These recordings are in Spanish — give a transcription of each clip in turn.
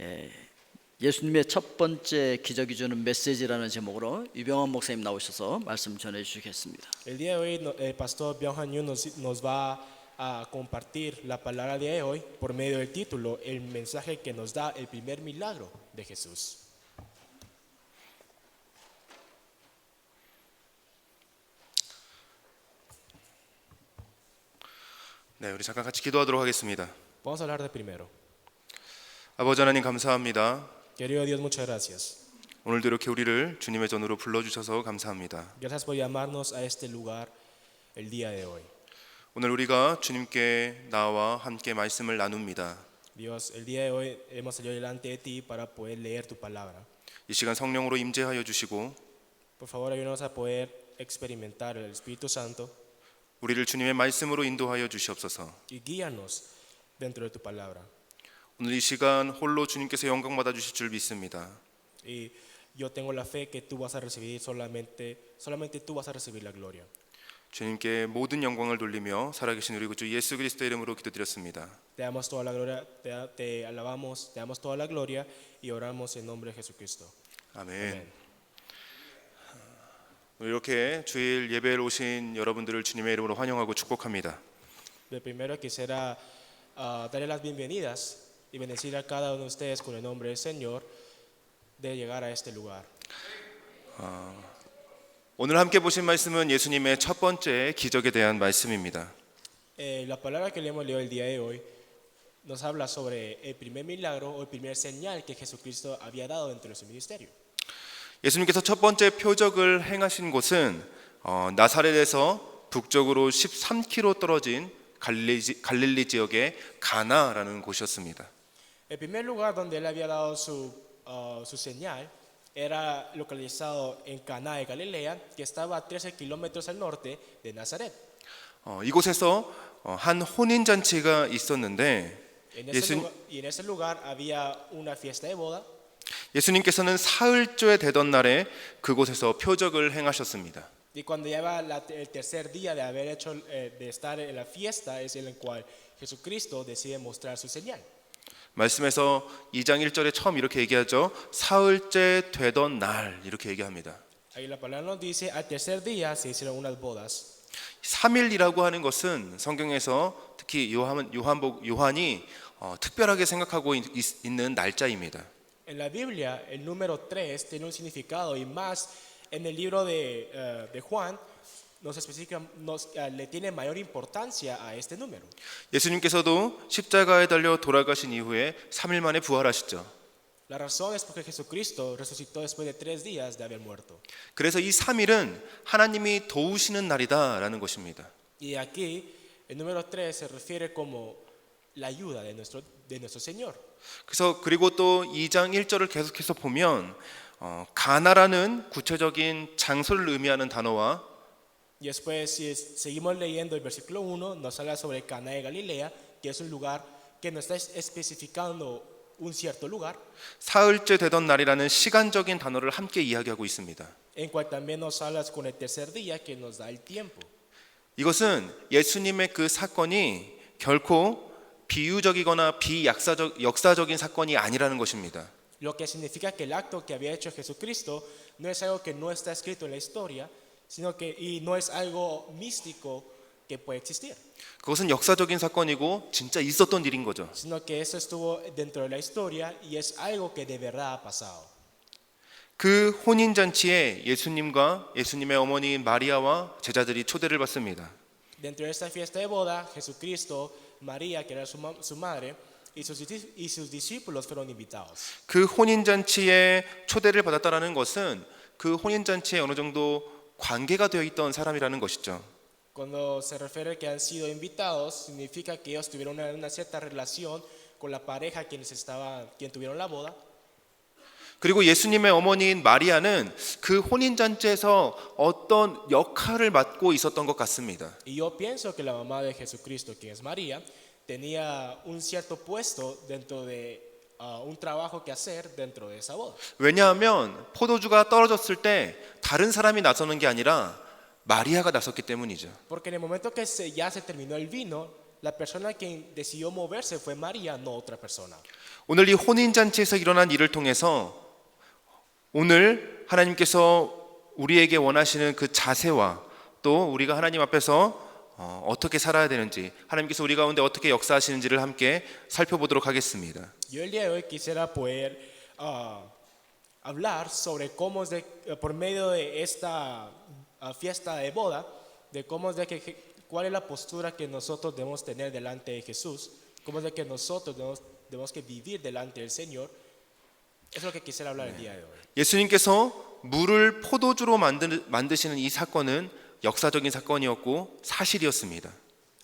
예, 예수님의 첫 번째 기적이 주는 메시지라는 제목으로 유병환 목사님 나오셔서 말씀 전해 주시겠습니다. El día de hoy el pastor Byung-Han Yoon nos va a compartir la palabra de hoy por medio del título, el mensaje que nos da el primer milagro de Jesús. 네, 우리 잠깐 같이 기도하도록 하겠습니다. Vamos a hablar de primero. 아버지 하나님 감사합니다. Querido Dios, muchas gracias. 오늘도 이렇게 우리를 주님의 전으로 불러주셔서 감사합니다. Gracias por llamarnos a este lugar el día de hoy. 오늘 우리가 주님께 나와 함께 말씀을 나눕니다. Dios, el día de hoy hemos salido delante de ti para poder leer tu palabra. 이 시간 성령으로 임재하여 주시고 Por favor, ayúdanos a poder experimentar el Espíritu Santo 우리를 주님의 말씀으로 인도하여 주시옵소서. y guíanos dentro de tu palabra. 오늘 이 시간 홀로 주님께서 영광 받아 주실 줄 믿습니다. Y yo tengo la fe que tú vas a recibir solamente tú vas a recibir la gloria. 주님께 모든 영광을 돌리며 살아계신 우리 구주 예수 그리스도의 이름으로 기도드렸습니다. Te damos toda la gloria, te alabamos, te damos toda la gloria y oramos en nombre de Jesucristo. 아멘. Amén. 이렇게 주일 예배를 오신 여러분들을 주님의 이름으로 환영하고 축복합니다. De primero quisiera darle las bienvenidas y bendecir a cada uno de ustedes con el nombre del Señor de llegar a este lugar. 오늘 함께 보신 말씀은 예수님의 첫 번째 기적에 대한 말씀입니다. La palabra que le hemos leído el día de hoy nos habla sobre el primer milagro o el primer señal que Jesucristo había dado dentro de su ministerio. 예수님께서 첫 번째 표적을 행하신 곳은 나사렛에서 북쪽으로 13km 떨어진 갈릴리 지역의 가나라는 곳이었습니다. El primer lugar donde él había dado su señal era localizado en Caná de Galilea, que estaba a 13 kilómetros al norte de Nazaret. 이곳에서 한 혼인 잔치가 있었는데 En ese lugar había una fiesta de boda. 예수님께서는 사흘째 되던 날에 그곳에서 표적을 행하셨습니다. Y cuando ya va el tercer día de haber hecho de estar en la fiesta es en el cual Jesucristo decide mostrar su señal. 말씀에서 2장 1절에 처음 이렇게 얘기하죠. 사흘째 되던 날 이렇게 얘기합니다. Ahí la palabra nos dice, al tercer día se hicieron unas bodas. 3일이라고 하는 것은 성경에서 특히 요한이 특별하게 생각하고 있는 날짜입니다. En la Biblia, el número 3 tiene un significado y más en el libro de Juan le tiene mayor importancia a este número. 예수님께서도 십자가에 달려 돌아가신 이후에 3일 만에 부활하시죠. La razón es porque Jesucristo resucitó después de 3 días de haber muerto. 그래서 이 3일은 하나님이 도우시는 날이다라는 것입니다. Y aquí el número 3 se refiere como la ayuda de nuestro Señor. 그래서 그리고 또 2장 1절을 계속해서 보면 가나라는 구체적인 장소를 의미하는 단어와 Y después, si seguimos leyendo el versículo 1, nos habla sobre Caná de Galilea, que es un lugar que nos está especificando un cierto lugar, 사흘째 되던 날이라는 시간적인 단어를 함께 이야기하고 있습니다. en cual también nos habla con el tercer día que nos da el tiempo. 이것은 예수님의 그 사건이 결코 비유적이거나 역사적인 사건이 아니라는 것입니다. Lo que significa que el acto que había hecho Jesucristo no es algo que no está escrito en la historia, y no es algo místico que puede existir, 그것은 역사적인 사건이고 진짜 있었던 일인 거죠. sino que eso estuvo dentro de la historia y es algo que de verdad ha pasado. 그 혼인 잔치에 예수님과 예수님의 어머니 마리아와 제자들이 초대를 받습니다. Dentro de esta fiesta de boda, Jesucristo, María, que era su madre, y sus discípulos fueron invitados. 그 혼인 잔치에 초대를 받았다라는 것은 그 혼인 잔치에 어느 정도 관계가 되어 있던 사람이라는 것이죠. Cuando se refiere que han sido invitados, significa que ellos tuvieron una cierta relación con la pareja quien tuvieron la boda. 그리고 예수님의 어머니인 마리아는 그 혼인 잔치에서 어떤 역할을 맡고 있었던 것 같습니다. Y yo pienso que la mamá de Jesucristo, quien es María, tenía un cierto puesto dentro de un trabajo que hacer dentro de esa boda. 왜냐하면 포도주가 떨어졌을 때 다른 사람이 나서는 게 아니라 마리아가 나섰기 때문이죠. Porque en el momento que ya se terminó el vino, la persona quien decidió moverse fue María, no otra persona. 오늘 이 혼인 잔치에서 일어난 일을 통해서 오늘 하나님께서 우리에게 원하시는 그 자세와 또 우리가 하나님 앞에서 어떻게 살아야 되는지, 하나님께서 우리 가운데 어떻게 역사하시는지를 함께 살펴보도록 하겠습니다. Yo el día de hoy quisiera poder hablar sobre cómo es por medio de esta fiesta de boda, de cómo es de cuál es la postura que nosotros debemos tener delante de Jesús, cómo es de que nosotros debemos que vivir delante del Señor. Eso es lo que quisiera hablar el día de hoy. 예수님께서 물을 포도주로 만드시는 이 사건은 역사적인 사건이었고 사실이었습니다.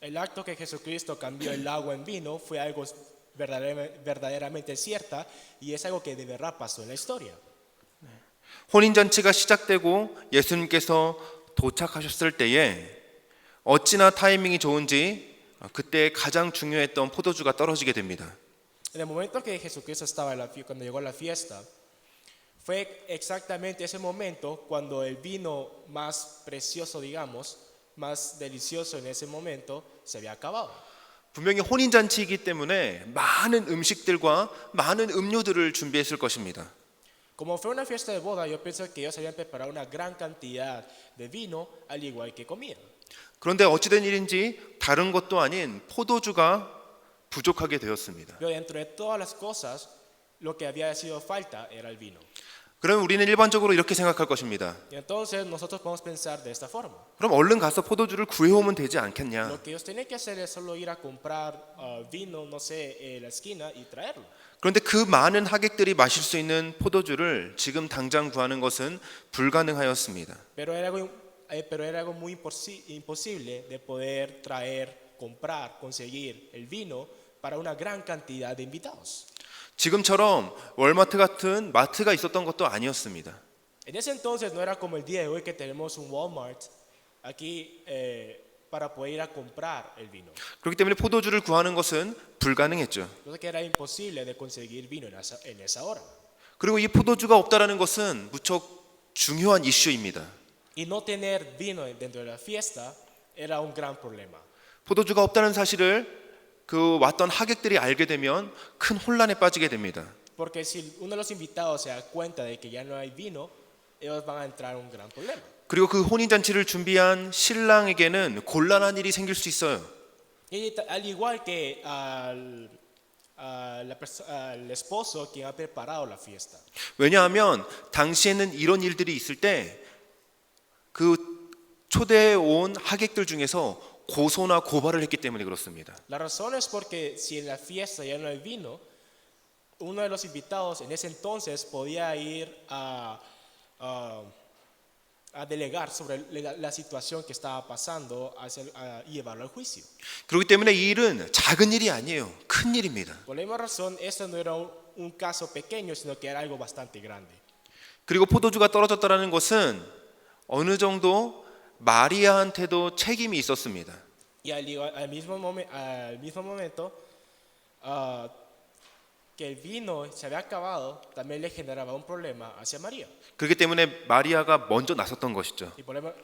El acto que Jesucristo cambió el agua en vino fue algo verdaderamente cierta y es algo que de verdad pasó en la historia. 혼인잔치가 시작되고 예수님께서 도착하셨을 때에 어찌나 타이밍이 좋은지 그때 가장 중요했던 포도주가 떨어지게 됩니다. En el momento que Jesucristo estaba cuando llegó a la fiesta, fue exactamente ese momento cuando el vino más precioso, digamos, más delicioso en ese momento, se había acabado. 분명히 혼인잔치이기 때문에 많은 음식들과 많은 음료들을 준비했을 것입니다. Como fue una fiesta de boda, yo pienso que ellos habían preparado una gran cantidad de vino, al igual que comida. 그런데 어찌된 일인지 다른 것도 아닌 포도주가 부족하게 되었습니다. Pero dentro de todas las cosas, lo que había sido falta era el vino. 그럼 우리는 일반적으로 이렇게 생각할 것입니다. Y entonces nosotros podemos pensar de esta forma. 그럼 얼른 가서 포도주를 구해오면 되지 않겠냐? Lo que ellos tienen que hacer es solo ir a comprar vino, no sé, en la esquina y traerlo. 그런데 그 많은 하객들이 마실 수 있는 포도주를 지금 당장 구하는 것은 불가능하였습니다. Pero era algo muy imposible de poder traer, comprar, conseguir el vino para una gran cantidad de invitados. 지금처럼 월마트 같은 마트가 있었던 것도 아니었습니다. En ese entonces no era como el día de hoy que tenemos un Walmart aquí para poder ir a comprar el vino. 그렇기 때문에 포도주를 구하는 것은 불가능했죠. Entonces que era imposible de conseguir vino en esa hora. 그리고 이 포도주가 없다라는 것은 무척 중요한 이슈입니다. Y no tener vino dentro de la fiesta era un gran problema. 포도주가 없다는 사실을 그 왔던 하객들이 알게 되면 큰 혼란에 빠지게 됩니다. Porque si uno de los invitados se da cuenta de que ya no hay vino, ellos van a entrar en un gran problema. 그리고 그 혼인 잔치를 준비한 신랑에게는 곤란한 일이 생길 수 있어요. Y al igual que al esposo quien ha preparado la fiesta. 왜냐하면 당시에는 이런 일들이 있을 때 그 초대해 온 하객들 중에서 고소나 고발을 했기 때문에 그렇습니다. La razón es porque si en la fiesta ya no hay vino, uno de los invitados en ese entonces podía ir a delegar sobre la situación que estaba pasando y llevarlo al juicio. 그렇기 때문에 이 일은 작은 일이 아니에요. 큰 일입니다. Por la misma razón, esto no era un caso pequeño, sino que era algo bastante grande. 그리고 포도주가 떨어졌다라는 것은 어느 정도 마리아한테도 책임이 있었습니다. Y al mismo momento que el vino se había acabado, también le generaba un problema hacia María. 그렇기 때문에 마리아가 먼저 나섰던 것이죠.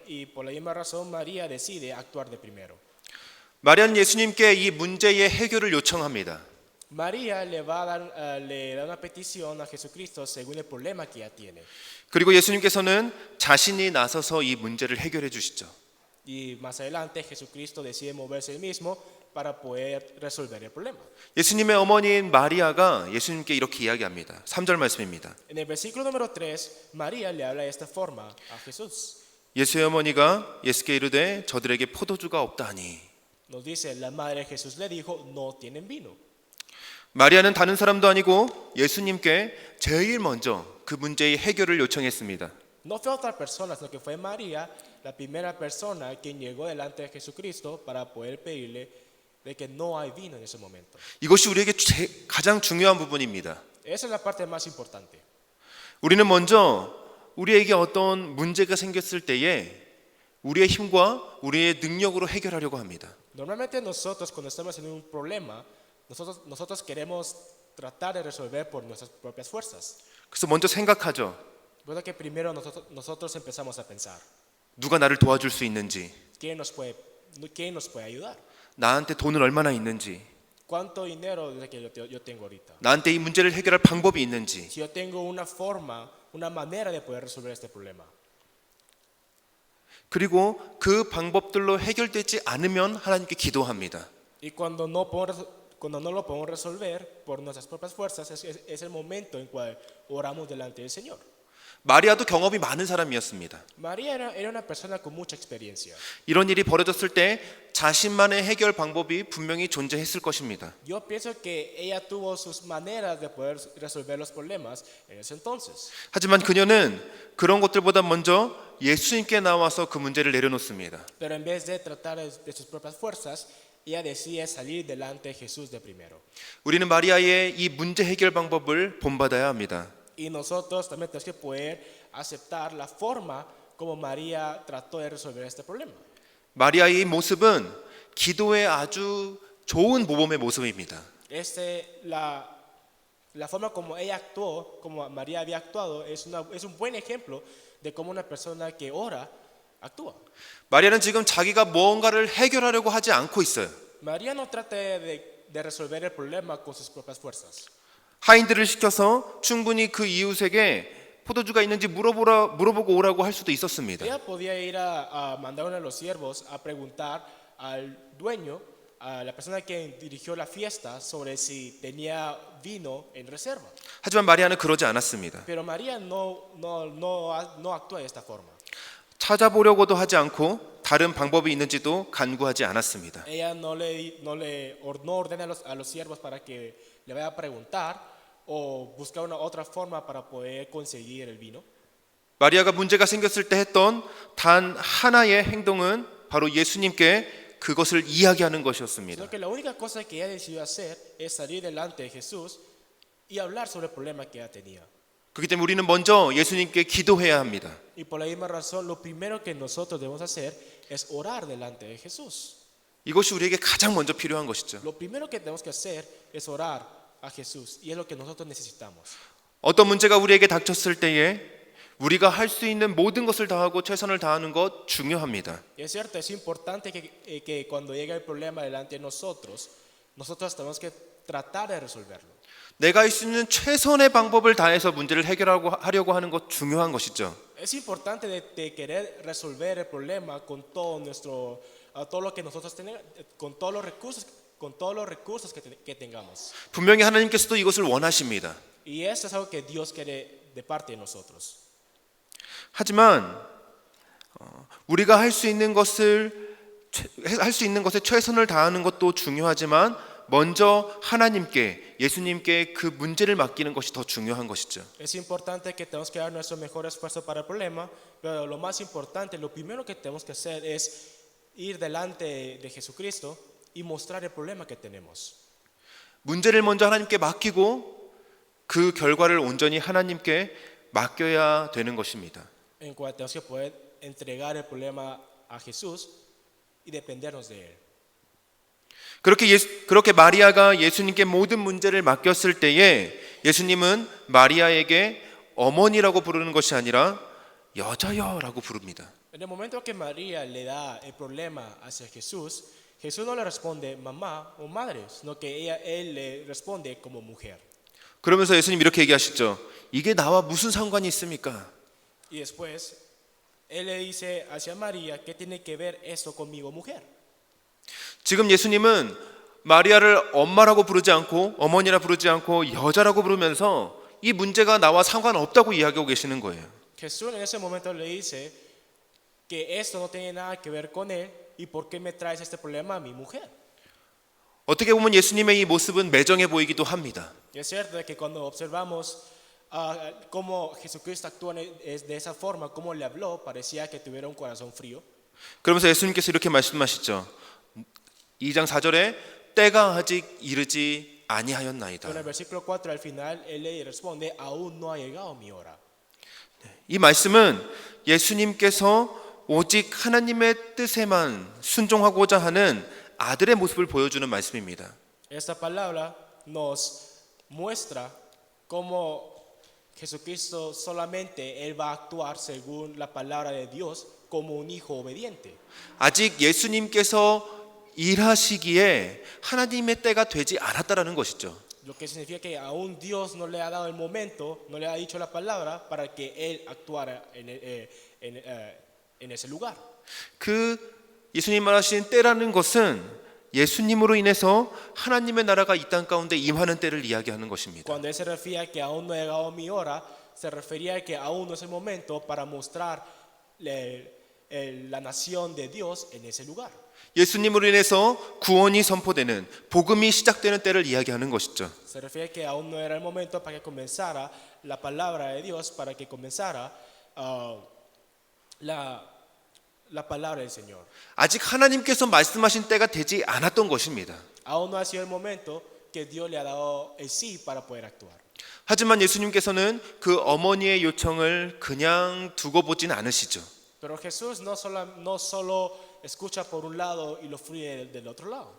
Y por la misma razón, María decide actuar de primero. 마리아는 예수님께 이 문제의 해결을 요청합니다. María le da una petición a Jesucristo según el problema que ella tiene. 그리고 예수님께서는 자신이 나서서 이 문제를 해결해 주시죠. Y más adelante Jesucristo decide moverse él mismo para poder resolver el problema. 예수님의 어머니인 마리아가 예수님께 이렇게 이야기합니다. 3절 말씀입니다. En el versículo número 3, María le habla de esta forma a Jesús. 예수의 어머니가 예수께 이르되 저들에게 포도주가 없다니. Nos dice, la madre de Jesús le dijo, no tienen vino. 마리아는 다른 사람도 아니고 예수님께 제일 먼저 그 문제의 해결을 요청했습니다. No fue otra persona, sino que fue María, la primera persona quien llegó delante de Jesucristo para poder pedirle de que no hay vino en ese momento. 이것이 우리에게 가장 중요한 부분입니다. Esa es la parte más importante. 우리는 먼저 우리에게 어떤 문제가 생겼을 때에 우리의 힘과 우리의 능력으로 해결하려고 합니다. Normalmente nosotros cuando estamos en un problema, nosotros queremos tratar de resolver por nuestras propias fuerzas. 그래서 먼저 생각하죠. Por eso que primero nosotros empezamos a pensar, 누가 나를 도와줄 수 있는지, ¿quién nos puede ayudar? 나한테 돈은 얼마나 있는지, ¿Cuánto dinero es que yo tengo ahorita? 나한테 이 문제를 해결할 방법이 있는지, Si yo tengo una forma, una manera de poder resolver este problema. 그리고 그 방법들로 해결되지 않으면 하나님께 기도합니다. Y cuando no lo podemos resolver por nuestras propias fuerzas, es el momento en cual oramos delante del Señor. 마리아도 경험이 많은 사람이었습니다. María era una persona con mucha experiencia. 이런 일이 벌어졌을 때 자신만의 해결 방법이 분명히 존재했을 것입니다. Yo pienso que ella tuvo sus maneras de poder resolver los problemas en ese entonces. 하지만 그녀는 그런 것들보다 먼저 예수님께 나와서 그 문제를 내려놓습니다. Pero en vez de tratar de sus propias fuerzas, ella decide salir delante de Jesús de primero. 우리는 마리아의 이 문제 해결 방법을 본받아야 합니다. Y nosotros también tenemos que poder aceptar la forma como María trató de resolver este problema. 마리아의 이 모습은 기도의 아주 좋은 모범의 모습입니다. La forma como ella actuó, como María había actuado, es un buen ejemplo de cómo una persona que ora actúa. 마리아는 지금 자기가 무언가를 해결하려고 하지 않고 있어요. María no trata de resolver el problema con sus propias fuerzas. 하인들을 시켜서 충분히 그 이웃에게 포도주가 있는지 물어보고 오라고 할 수도 있었습니다. Ella podía ir a mandar uno de los siervos a preguntar al dueño, a la persona que dirigió la fiesta, sobre si tenía vino en reserva. 하지만 마리아는 그러지 않았습니다. Pero María no actúa de esta forma. 찾아보려고도 하지 않고 다른 방법이 있는지도 간구하지 않았습니다. Ella no ordena a los siervos para que le vaya a preguntar o buscar una otra forma para poder conseguir el vino. 마리아가 문제가 생겼을 때 했던 단 하나의 행동은 바로 예수님께 그것을 이야기하는 것이었습니다. Sino que la única cosa que ella decidió hacer es salir delante de Jesús y hablar sobre el problema que ella tenía. 그렇기 때문에 우리는 먼저 예수님께 기도해야 합니다. Y por la misma razón, lo primero que nosotros debemos hacer es orar delante de Jesús. 이것이 우리에게 가장 먼저 필요한 것이죠. Lo primero que tenemos que hacer es orar a Jesús y es lo que nosotros necesitamos. 어떤 문제가 우리에게 닥쳤을 때에 우리가 할 수 있는 모든 것을 다하고 최선을 다하는 것 중요합니다. Y es cierto, es importante que cuando llega el problema delante de nosotros tenemos que tratar de resolverlo. 내가 할 수 있는 최선의 방법을 다해서 문제를 해결하려고 하는 것 중요한 것이죠. Es importante de querer resolver el problema con todo lo que nosotros tenemos, con todos los recursos que tengamos. 분명히 하나님께서도 이것을 원하십니다. Y eso es algo que Dios quiere de parte de nosotros. 하지만 우리가 할 수 있는 것에 최선을 다하는 것도 중요하지만 먼저 하나님께 예수님께 그 문제를 맡기는 것이 더 중요한 것이죠. Es importante que tenemos que dar nuestro mejor esfuerzo para el problema, pero lo más importante, lo primero que tenemos que hacer es ir delante de Jesucristo y mostrar el problema que tenemos. 문제를 먼저 하나님께 맡기고 그 결과를 온전히 하나님께 맡겨야 되는 것입니다. En cual tenemos que poder entregar el problema a Jesús y dependernos de él. 그렇게 마리아가 예수님께 모든 문제를 맡겼을 때에 예수님은 마리아에게 어머니라고 부르는 것이 아니라 여자여라고 부릅니다. En el momento que María le da el problema hacia Jesús, Jesús no le responde mamá o madre, sino que él le responde como mujer. 그러면서 예수님 이렇게 얘기하시죠. 이게 나와 무슨 상관이 있습니까? Y después él le dice hacia María, ¿qué tiene que ver esto conmigo, mujer? 지금 예수님은 마리아를 엄마라고 부르지 않고 어머니라 부르지 않고 여자라고 부르면서 이 문제가 나와 상관없다고 이야기하고 계시는 거예요. Jesús en ese momento le dice que esto no tiene nada que ver con él y por qué me traes este problema a mi mujer. 어떻게 보면 예수님의 이 모습은 매정해 보이기도 합니다. Y es cierto que cuando observamos cómo Jesucristo actúa de esa forma, cómo le habló, parecía que tuviera un corazón frío. 그러면서 예수님께서 이렇게 말씀하시죠. 2장 4절에 때가 아직 이르지 아니하였나이다. En el versículo 4 al final él le responde, aún no ha llegado mi hora. 이 말씀은 예수님께서 오직 하나님의 뜻에만 순종하고자 하는 아들의 모습을 보여주는 말씀입니다. Esta palabra nos muestra cómo Jesucristo solamente él va a actuar según la palabra de Dios como un hijo obediente. 아직 예수님께서 일하시기에 하나님의 때가 되지 않았다라는 것이죠. Lo que significa que aún Dios no le ha dado el momento, no le ha dicho la palabra para que Él actuara en ese lugar. 그 예수님 말하신 때라는 것은 예수님으로 인해서 하나님의 나라가 이 땅 가운데 임하는 때를 이야기하는 것입니다. Cuando Él se refiere a que aún no ha llegado mi hora, se refería a que aún no es el momento para mostrar la nación de Dios en ese lugar. 예수님으로 인해서 구원이 선포되는 복음이 시작되는 때를 이야기하는 것이죠. Se refiere a que aún no era el momento para que comenzara la palabra de Dios, para que comenzara la palabra del Señor. 아직 하나님께서 말씀하신 때가 되지 않았던 것입니다. Aún no ha sido el momento que Dios le ha dado el sí para poder actuar. 하지만 예수님께서는 그 어머니의 요청을 그냥 두고 보진 않으시죠. Pero Jesús no solo escucha por un lado y lo fluye del otro lado.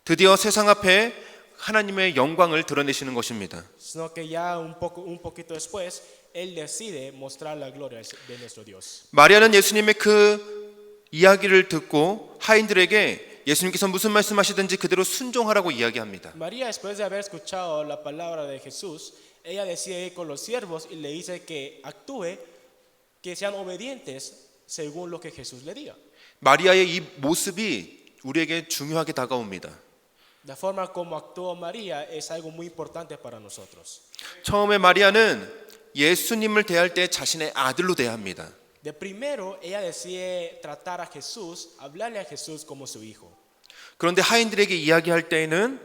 드디어 세상 앞에 하나님의 영광을 드러내시는 것입니다. Sino que ya un poquito después, Él decide mostrar la gloria de nuestro Dios. 마리아는 예수님의 그 이야기를 듣고 하인들에게 예수님께서 무슨 말씀하시든지 그대로 순종하라고 이야기합니다. María, después de haber escuchado la palabra de Jesús, ella decide ir con los siervos y le dice que actúe, que sean obedientes según lo que Jesús le diga. 마리아의 이 모습이 우리에게 중요하게 다가옵니다. La forma como actuó María es algo muy importante para nosotros. 처음에 마리아는 예수님을 대할 때 자신의 아들로 대합니다. De primero, ella decide tratar a Jesús, hablarle a Jesús como su hijo. 그런데 하인들에게 이야기할 때에는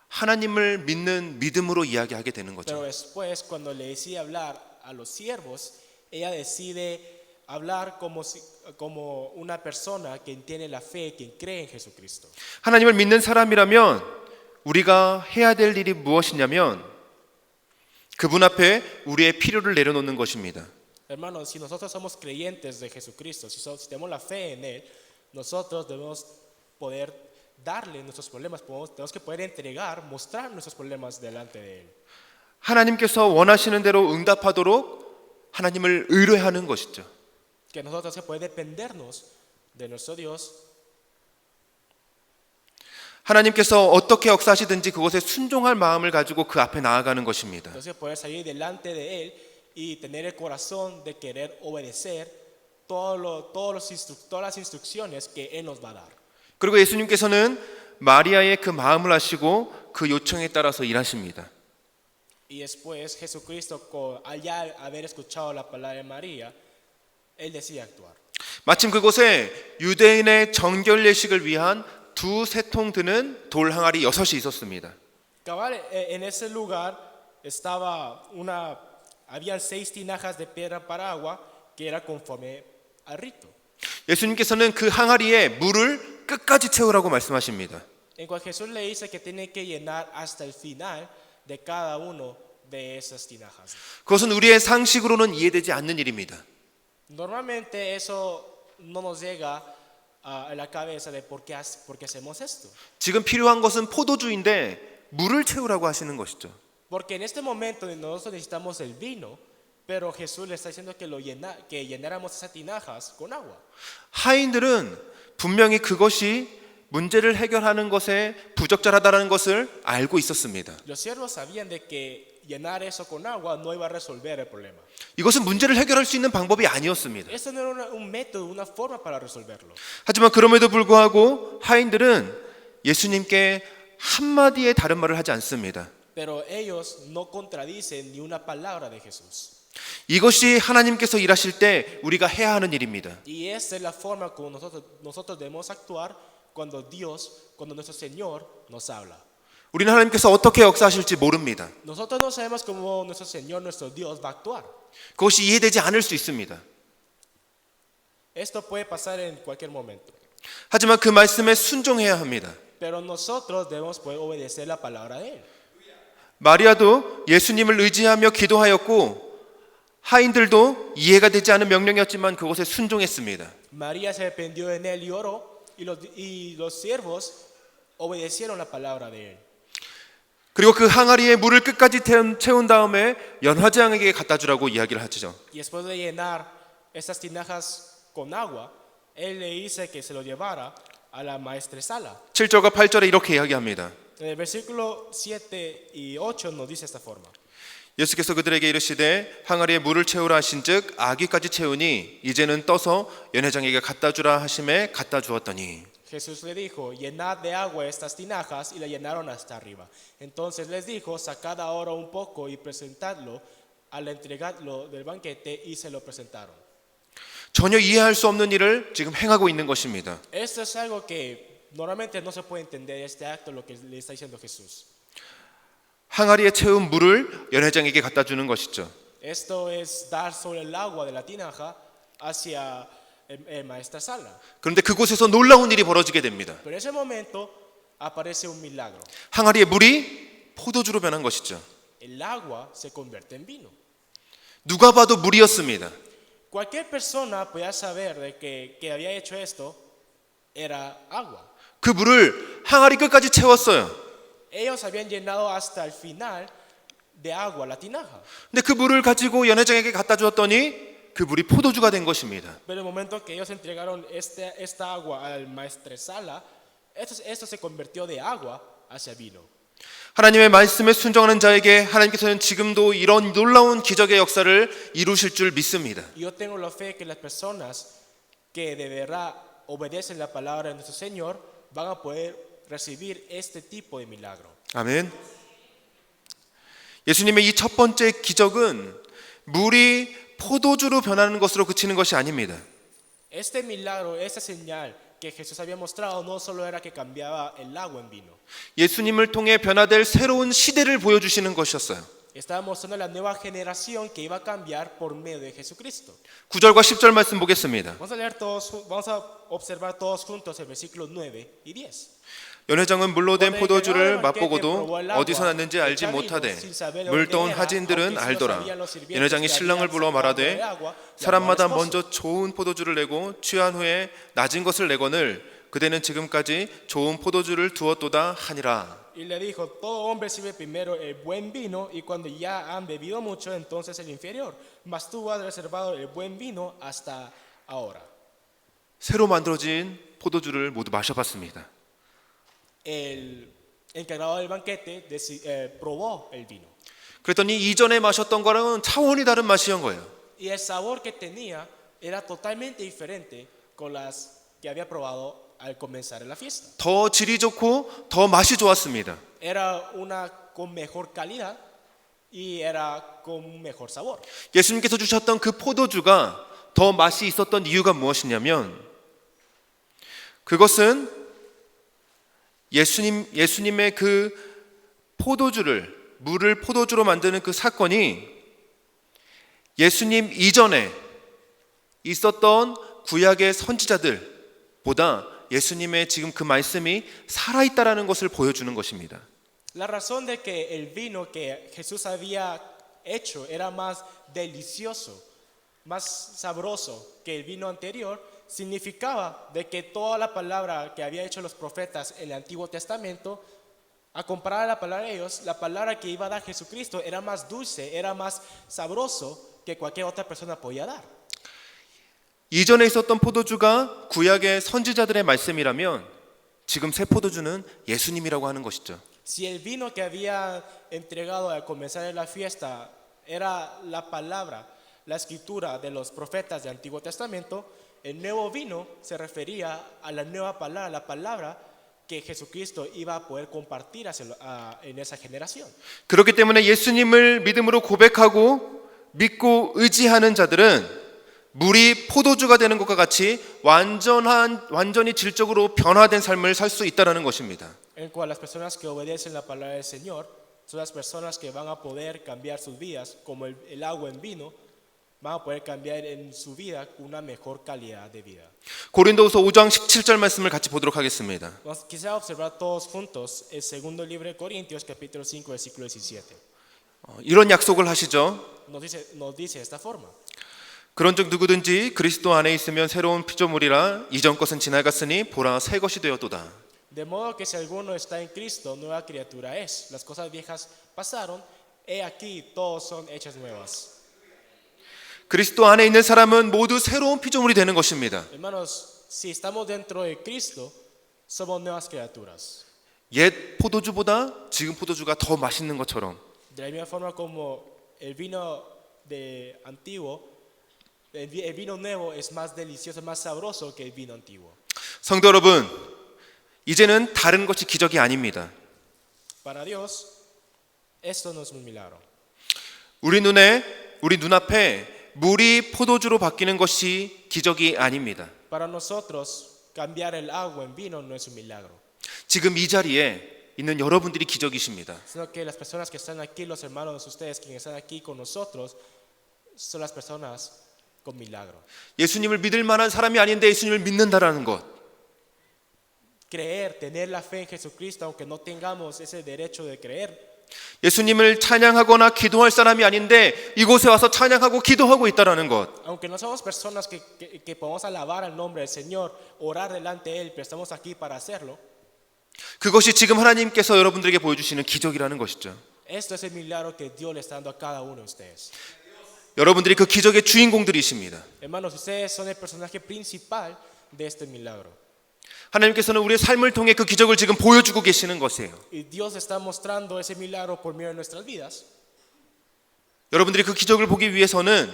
하나님을 믿는 믿음으로 이야기하게 되는 Pero 거죠. después, cuando le decide hablar a los siervos, ella decide hablar como una persona que tiene la fe, quien cree en Jesucristo. 하나님을 믿는 사람이라면 우리가 해야 될 일이 무엇이냐면 그분 앞에 우리의 필요를 내려놓는 것입니다. Hermanos, si nosotros somos creyentes de Jesucristo, si tenemos la fe en Él, nosotros debemos poder darle nuestros problemas, tenemos que poder entregar, mostrar nuestros problemas delante de Él. 하나님께서 원하시는 대로 응답하도록 하나님을 의뢰하는 것이죠. Que nosotros se puede dependernos de nuestro Dios. 하나님께서 어떻게 역사하시든지 그것에 순종할 마음을 가지고 그 앞에 나아가는 것입니다. Entonces poder salir delante de Él y tener el corazón de querer obedecer todas las instrucciones que Él nos va a dar. 그리고 예수님께서는 마리아의 그 마음을 아시고 그 요청에 따라서 일하십니다. Y después Jesucristo, al ya haber escuchado la palabra de María, Él decide actuar. 마침 그곳에 유대인의 정결 예식을 위한 두 세통 드는 돌 항아리 6이 있었습니다. Cabal, en ese lugar habían 6 tinajas de piedra para agua que era conforme al rito. 예수님께서는 그 항아리에 물을 끝까지 채우라고 말씀하십니다. En cual Jesús le dice que tiene que llenar hasta el final de cada uno de esas tinajas. 그것은 우리의 상식으로는 이해되지 않는 일입니다. Normalmente eso no nos llega a la cabeza de por qué hacemos esto. 지금 필요한 것은 포도주인데 물을 채우라고 하시는 것이죠. Porque en este momento nosotros necesitamos el vino, pero Jesús le está diciendo que llenáramos esas tinajas con agua. 하인들은 분명히 그것이 문제를 해결하는 것에 부적절하다는 것을 알고 있었습니다. Los siervos sabían de que llenar eso con agua no iba a resolver el problema. 이것은 문제를 해결할 수 있는 방법이 아니었습니다. Eso no era un método, una forma para resolverlo. 하지만 그럼에도 불구하고 하인들은 예수님께 한마디의 다른 말을 하지 않습니다. Pero ellos no contradicen ni una palabra de Jesús. 이것이 하나님께서 일하실 때 우리가 해야 하는 일입니다. Y esa es la forma como nosotros debemos actuar cuando nuestro Señor nos habla. 우리는 하나님께서 어떻게 역사하실지 모릅니다. Nosotros no sabemos cómo nuestro Señor, nuestro Dios va a actuar. 그것이 이해되지 않을 수 있습니다. Esto puede pasar en cualquier momento. 하지만 그 말씀에 순종해야 합니다. Pero nosotros debemos poder obedecer la palabra de Él. 마리아도 예수님을 의지하며 기도하였고 하인들도 이해가 되지 않은 명령이었지만 그것에 순종했습니다. María se arrepintió en Él y oró, y los siervos obedecieron la palabra de Él. 그리고 그 항아리에 물을 끝까지 채운 다음에 연화장에게 갖다 주라고 이야기를 하죠. Y después de llenar esas tinajas con agua, él le dice que se lo llevara a la maestresala. 7절과 8절에 이렇게 이야기합니다. En el versículo 7 y 8 nos dice esta forma. 예수께서 그들에게 이르시되 항아리에 물을 채우라 하신즉 아귀까지 채우니 이제는 떠서 연회장에게 갖다 주라 하심에 갖다 주었더니 Jesús le dijo, llenad de agua estas tinajas, y la llenaron hasta arriba. Entonces les dijo, sacad ahora un poco y presentadlo, al entregarlo del banquete, y se lo presentaron. 전혀 이해할 수 없는 일을 지금 행하고 있는 것입니다. Esto es algo que normalmente no se puede entender, este acto, lo que le está diciendo Jesús. 항아리에 채운 물을 연회장에게 갖다 주는 것이죠. Esto es dar sobre el agua de la tinaja hacia el maestresala. 그런데 그곳에서 놀라운 일이 벌어지게 됩니다. Pero en ese momento aparece un milagro. 항아리의 물이 포도주로 변한 것이죠. El agua se convierte en vino. 누가 봐도 물이었습니다. Cualquier persona podía saber de que había hecho esto era agua. 그 물을 항아리 끝까지 채웠어요. Ellos habían llenado hasta el final de agua la tinaja. 근데 그 물을 가지고 연회장에게 갖다 주었더니 그 물이 포도주가 된 것입니다. Pero en el momento que ellos entregaron esta agua al maestresala, esto se convirtió de agua hacia vino. 하나님의 말씀에 순종하는 자에게 하나님께서는 지금도 이런 놀라운 기적의 역사를 이루실 줄 믿습니다. Y yo tengo la fe que las personas que de verdad obedecen la palabra de nuestro Señor van a poder recibir este tipo de milagro. 아멘. 예수님의 이 첫 번째 기적은 물이 포도주로 변하는 것으로 그치는 것이 아닙니다. Este milagro, esta señal que Jesús había mostrado no solo era que cambiaba el agua en vino. 예수님을 통해 변화될 새로운 시대를 보여주시는 것이었어요. Estaba mostrando la nueva generación que iba a cambiar por medio de Jesucristo. 9절과 10절 말씀 보겠습니다. Vamos a observar todos juntos el versículo 9 y 10. 연회장은 물로 된 포도주를 맛보고도 어디서 났는지 알지 못하되 물떠온 하진들은 알더라. 연회장이 신랑을 불러 말하되 사람마다 먼저 좋은 포도주를 내고 취한 후에 낮은 것을 내거늘 그대는 지금까지 좋은 포도주를 두었도다 하니라. Y le dijo, todo hombre sirve primero el buen vino y cuando ya han bebido mucho, entonces el inferior. Mas tú has reservado el buen vino hasta ahora. 새로 만들어진 포도주를 모두 마셔봤습니다. El encargado del banquete probó el vino. 그랬더니 이전에 마셨던 거랑은 차원이 다른 맛이었던 거예요. Y el sabor que tenía era totalmente diferente con las que había probado al comenzar la fiesta. 더 질이 좋고 더 맛이 좋았습니다. Era una con mejor calidad y era con mejor sabor. 예수님께서 주셨던 그 포도주가 더 맛이 있었던 이유가 무엇이냐면 그것은 예수님의 그 물을 포도주로 만드는 그 사건이 예수님 이전에 있었던 구약의 선지자들보다 예수님의 지금 그 말씀이 살아있다라는 것을 보여주는 것입니다. La razón de que el vino que Jesús había hecho era más delicioso, más sabroso que el vino anterior, significaba de que toda la palabra que había hecho los profetas en el Antiguo Testamento, a comparar a la palabra de ellos, la palabra que iba a dar Jesucristo era más dulce, era más sabroso que cualquier otra persona podía dar. 이전에 있었던 포도주가 구약의 선지자들의 말씀이라면 지금 새 포도주는 예수님이라고 하는 것이죠. Si el vino que había entregado al comenzar la fiesta era la palabra, la escritura de los profetas del Antiguo Testamento, el nuevo vino se refería a la nueva palabra, la palabra que Jesucristo iba a poder compartir en esa generación. 그렇기 때문에 예수님을 믿음으로 고백하고 믿고 의지하는 자들은 물이 포도주가 되는 것과 같이 완전히 질적으로 변화된 삶을 살 수 있다는 것입니다. En cual las personas que obedecen la palabra del Señor son las personas que van a poder cambiar sus vidas, como el agua en vino, van a poder cambiar en su vida con una mejor calidad de vida. 고린도후서 5장 17절 말씀을 같이 보도록 하겠습니다. Quisiera observar todos juntos el segundo libro de Corintios, capítulo 5, versículo 17. 이런 약속을 하시죠. Nos dice de esta forma. 그런즉 누구든지 그리스도 안에 있으면 새로운 피조물이라 이전 것은 지나갔으니 보라 새 것이 되었도다. De modo que si alguno está en Cristo, nueva criatura es. Las cosas viejas pasaron, he aquí todos son hechas nuevas. 그리스도 안에 있는 사람은 모두 새로운 피조물이 되는 것입니다. Hermanos, si estamos dentro de Cristo, somos nuevas criaturas. 옛 포도주보다 지금 포도주가 더 맛있는 것처럼 De la misma forma como el vino de antiguo, el vino nuevo es más delicioso, más sabroso que el vino antiguo. 성도 여러분, 이제는 다른 것이 기적이 아닙니다. Para Dios, esto no es un milagro. 우리 눈앞에 물이 포도주로 바뀌는 것이 기적이 아닙니다. Para nosotros, cambiar el agua en vino no es un milagro, 지금 이 자리에 있는 여러분들이 기적이십니다. sino que las personas que están aquí, los hermanos de ustedes que están aquí con nosotros, son las personas con milagro. 예수님을 믿을 만한 사람이 아닌데 예수님을 믿는다라는 것. Creer, tener la fe en Jesucristo, aunque no tengamos ese derecho de creer. 예수님을 찬양하거나 기도할 사람이 아닌데 이곳에 와서 찬양하고 기도하고 있다라는 것. Aunque no somos personas que podemos alabar al nombre del Señor, orar delante de Él, pero estamos aquí para hacerlo. 그것이 지금 하나님께서 여러분들에게 보여주시는 기적이라는 것이죠. Esto es el milagro que Dios le está dando a cada uno de ustedes. 여러분들이 그 기적의 주인공들이십니다. Hermanos, ustedes son el personaje principal de este milagro. 하나님께서는 우리의 삶을 통해 그 기적을 지금 보여주고 계시는 것이에요. Y Dios está mostrando ese milagro por medio de nuestras vidas. 여러분들이 그 기적을 보기 위해서는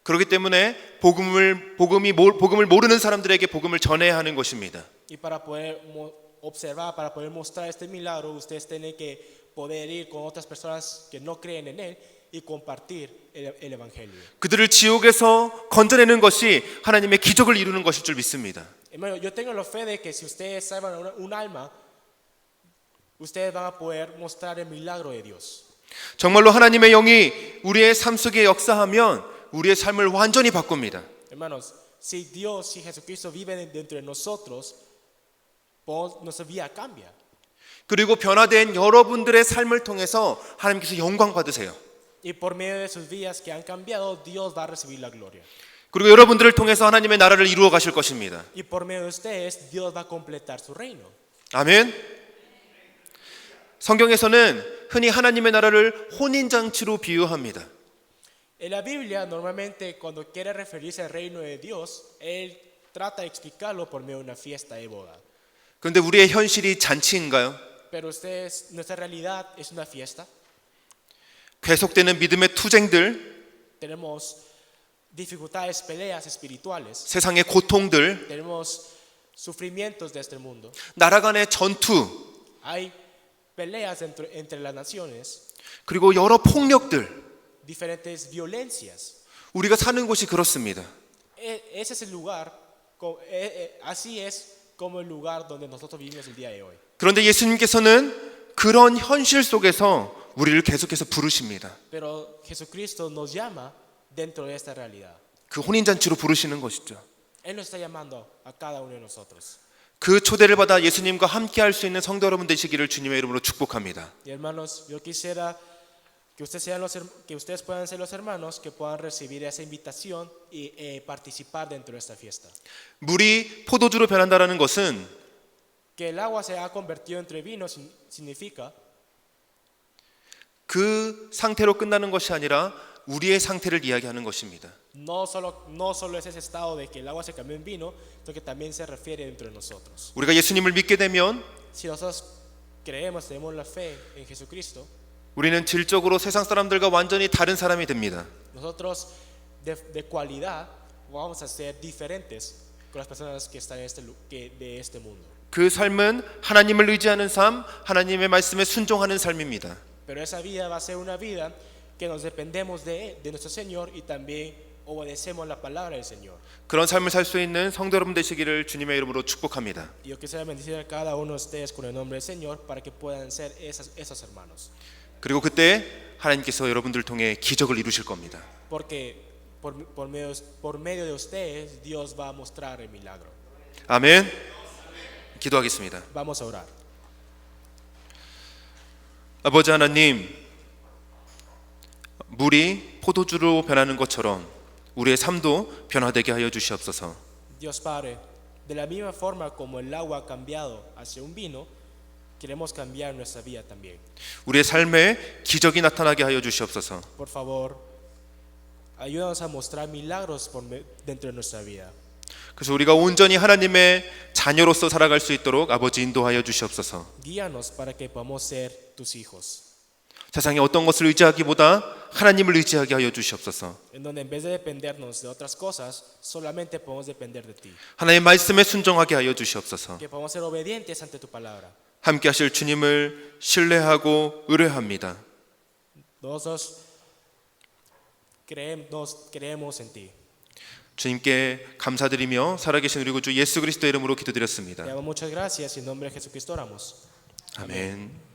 그렇기 때문에 복음을 모르는 사람들에게 복음을 전해야 하는 것입니다. Y para poder observar, para poder mostrar este milagro, ustedes tienen que poder ir con otras personas que no creen en Él y compartir el Evangelio. 그들을 지옥에서 건져내는 것이 하나님의 기적을 이루는 것일 줄 믿습니다. Hermano, yo tengo la fe de que si ustedes salvan un alma, ustedes van a poder mostrar el milagro de Dios. 정말로 하나님의 영이 우리의 삶 속에 역사하면 우리의 삶을 완전히 바꿉니다. Hermanos, si Dios, si Jesucristo vive dentro de nosotros, nuestra vida cambia. 그리고 변화된 여러분들의 삶을 통해서 하나님께서 영광 받으세요. Y por medio de sus vidas que han cambiado, Dios va a recibir la gloria. 그리고 여러분들을 통해서 하나님의 나라를 이루어 가실 것입니다. Y por medio de ustedes, Dios va a completar su reino. 아멘. 성경에서는 흔히 하나님의 나라를 혼인잔치로 비유합니다. En la Biblia, normalmente cuando quiere referirse al reino de Dios, Él trata de explicarlo por medio de una fiesta de boda. 그런데 우리의 현실이 잔치인가요? Pero ustedes, nuestra realidad es una fiesta. 계속되는 믿음의 투쟁들, Tenemos dificultades, peleas espirituales. 세상의 고통들, Tenemos sufrimientos de este mundo. 나라 간의 전투, Hay peleas entre las naciones, 그리고 여러 폭력들. diferentes violencias. 우리가 사는 곳이 그렇습니다. Ese es el lugar, así es como el lugar donde nosotros vivimos el día de hoy. 그런데 예수님께서는 그런 현실 속에서 우리를 계속해서 부르십니다. Pero Jesucristo nos llama dentro de esta realidad. 그 혼인잔치로 부르시는 것이죠. Él nos está llamando a cada uno de nosotros. 그 초대를 받아 예수님과 함께 할 수 있는 성도 여러분 되시기를 주님의 이름으로 축복합니다. Y hermanos, yo quisiera que ustedes puedan ser los hermanos que puedan recibir esa invitación y participar dentro de esta fiesta. 물이 포도주로 변한다라는 것은 Que el agua se ha convertido entre vino significa 그 상태로 끝나는 것이 아니라 우리의 상태를 이야기하는 것입니다. no solo es ese estado de que el agua se cambió en vino, sino que también se refiere dentro de nosotros. 우리가 예수님을 믿게 되면 Si nosotros creemos, tenemos la fe en Jesucristo, 우리는 질적으로 세상 사람들과 완전히 다른 사람이 됩니다. nosotros de cualidad vamos a ser diferentes con las personas que están de este mundo. 그 삶은 하나님을 의지하는 삶, 하나님의 말씀에 순종하는 삶입니다. Pero esa vida va a ser una vida que nos dependemos de nuestro Señor y también obedecemos la palabra del Señor. 그런 삶을 살 수 있는 성도 여러분 되시기를 주님의 이름으로 축복합니다. Y yo quisiera bendecir a cada uno de ustedes con el nombre del Señor para que puedan ser esos hermanos. 그리고 그때 하나님께서 여러분들을 통해 기적을 이루실 겁니다. Porque por medio de ustedes Dios va a mostrar el milagro. 아멘. 기도하겠습니다. Vamos a orar. 아버지 하나님, 물이 포도주로 변하는 것처럼 우리의 삶도 변화되게 하여 주시옵소서. Dios Padre, de la misma forma como el agua ha cambiado hacia un vino, queremos cambiar nuestra vida también. 우리의 삶에 기적이 나타나게 하여 주시옵소서. Por favor, ayúdanos a mostrar milagros dentro de nuestra vida. 그래서 우리가 온전히 하나님의 자녀로서 살아갈 수 있도록 아버지 인도하여 주시옵소서. Guíanos para que podamos ser tus hijos. 세상에 어떤 것을 의지하기보다 하나님을 의지하게 하여 주시옵소서. En donde en vez de dependernos de otras cosas, solamente podemos depender de ti. 하나님의 말씀에 순종하게 하여 주시옵소서. Que podamos ser obedientes ante tu palabra. 함께 하실 주님을 신뢰하고 의뢰합니다. Nosotros creemos en ti. 주님께 감사드리며 살아계신 우리 구주 예수 그리스도의 이름으로 기도드렸습니다. Te damos muchas gracias y en nombre de Jesucristo oramos. 아멘.